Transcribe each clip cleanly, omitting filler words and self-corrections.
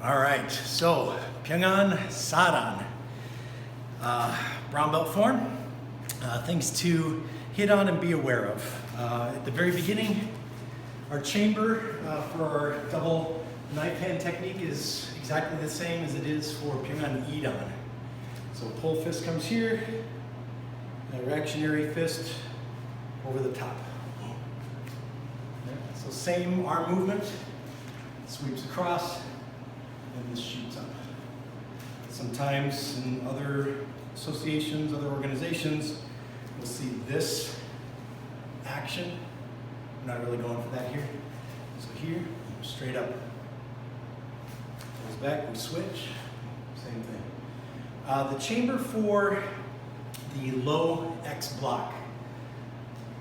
All right, so Pyung Sadan, brown belt form. Things to hit on and be aware of. At the very beginning, our chamber for our double knife hand technique is exactly the same as it is for Pyung Idan. So pull fist comes here, reactionary fist over the top. So same arm movement, sweeps across, and this shoots up. Sometimes in other associations, other organizations, we'll see this action. I'm not really going for that here. So here, straight up. Goes back, we switch, same thing. The chamber for the low X block.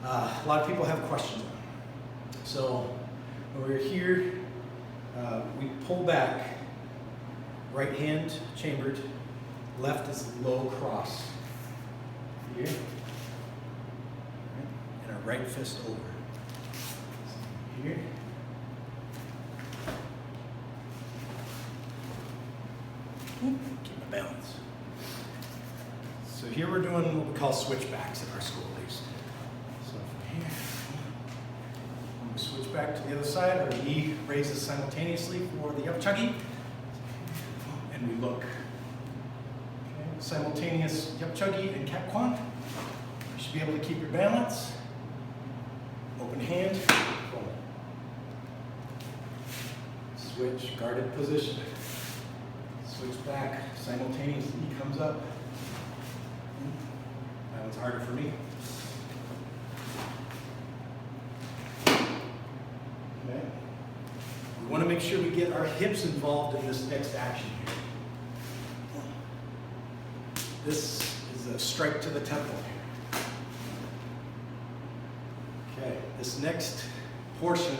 A lot of people have questions on it. So when we're here, we pull back, right hand chambered, left is low cross. Here, and our right fist over. Here. Keep my balance. So here we're doing what we call switchbacks at our school at least. So from here, we switch back to the other side. Our knee raises simultaneously for the up chuggy, and we look. Okay. Simultaneous yup chuggy and cat quan. You should be able to keep your balance. Open hand. Boom. Switch, guarded position. Switch back, simultaneous knee comes up. That one's harder for me. Okay. We want to make sure we get our hips involved in this next action here. This is a strike to the temple here. Okay, this next portion,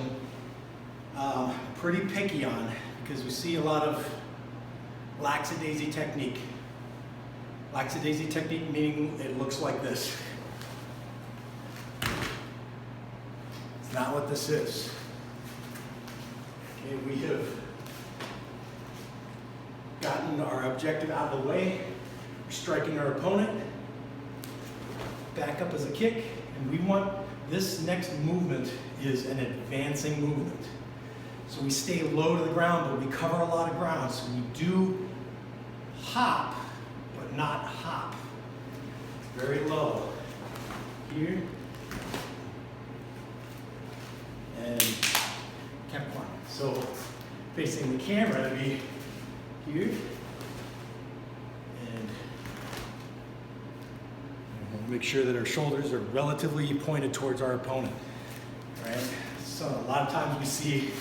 pretty picky on because we see a lot of lackadaisy technique. Lackadaisy technique meaning it looks like this. It's not what this is. Okay, we have gotten our objective out of the way. We're striking our opponent. Back up as a kick, and we want this next movement is an advancing movement. So we stay low to the ground, but we cover a lot of ground. So we do hop, but not hop. Very low. Here. And kept one. So facing the camera to be here. And we'll make sure that our shoulders are relatively pointed towards our opponent. Right? So a lot of times we see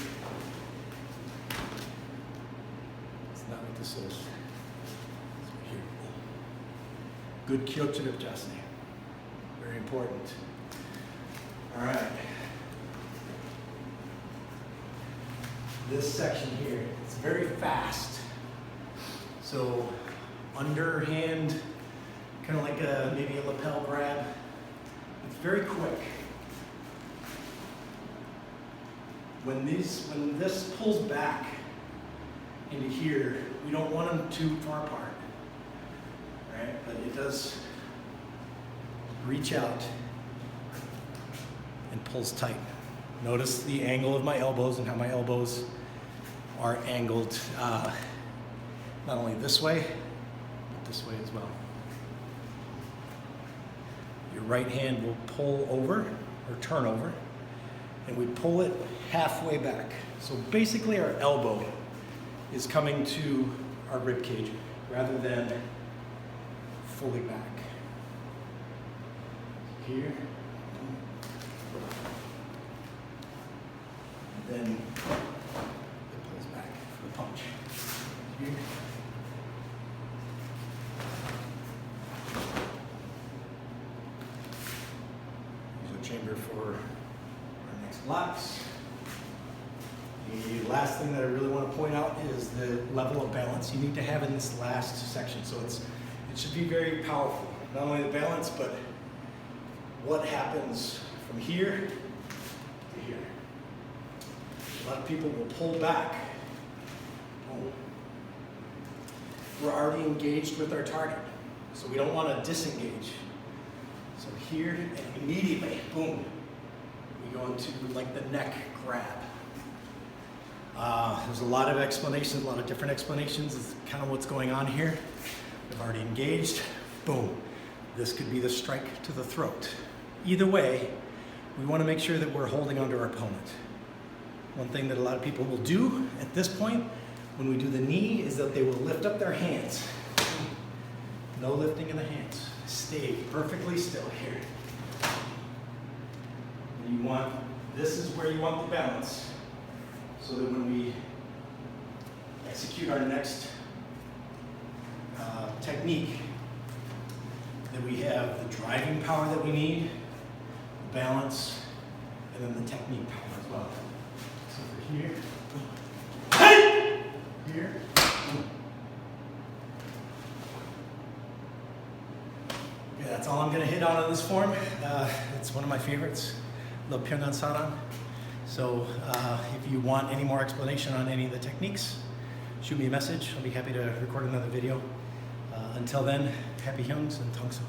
not what this is. Here. Good Kyochidapjasana. Very important. All right. This section here, it's very fast. So underhand, kind of like maybe a lapel grab. It's very quick. When this pulls back into here, we don't want them too far apart, right? But it does reach out and pulls tight. Notice the angle of my elbows and how my elbows are angled, not only this way, but this way as well. Your right hand will pull over or turn over, and we pull it halfway back. So basically our elbow is coming to our rib cage rather than fully back. Here. And then it pulls back for the punch. Here. Use our chamber for our next blocks. The last thing that I really want to point out is the level of balance you need to have in this last section. So it should be very powerful. Not only the balance, but what happens from here to here. A lot of people will pull back. Boom. we're already engaged with our target. So we don't want to disengage. So here, and immediately, boom, we go into like the neck grab. There's a lot of explanations, a lot of different explanations. It's kind of what's going on here. We've already engaged, boom. This could be the strike to the throat. Either way, we want to make sure that we're holding onto our opponent. One thing that a lot of people will do at this point, when we do the knee, is that they will lift up their hands. No lifting of the hands. Stay perfectly still here. And you want, this is where you want the balance, so that when we execute our next technique, that we have the driving power that we need, the balance, and then the technique power as well. So for here, here, okay, that's all I'm going to hit on in this form. It's one of my favorites. Love Pyung on Saran. So if you want any more explanation on any of the techniques, shoot me a message. I'll be happy to record another video. Until then, happy Hyungs and Tongsu.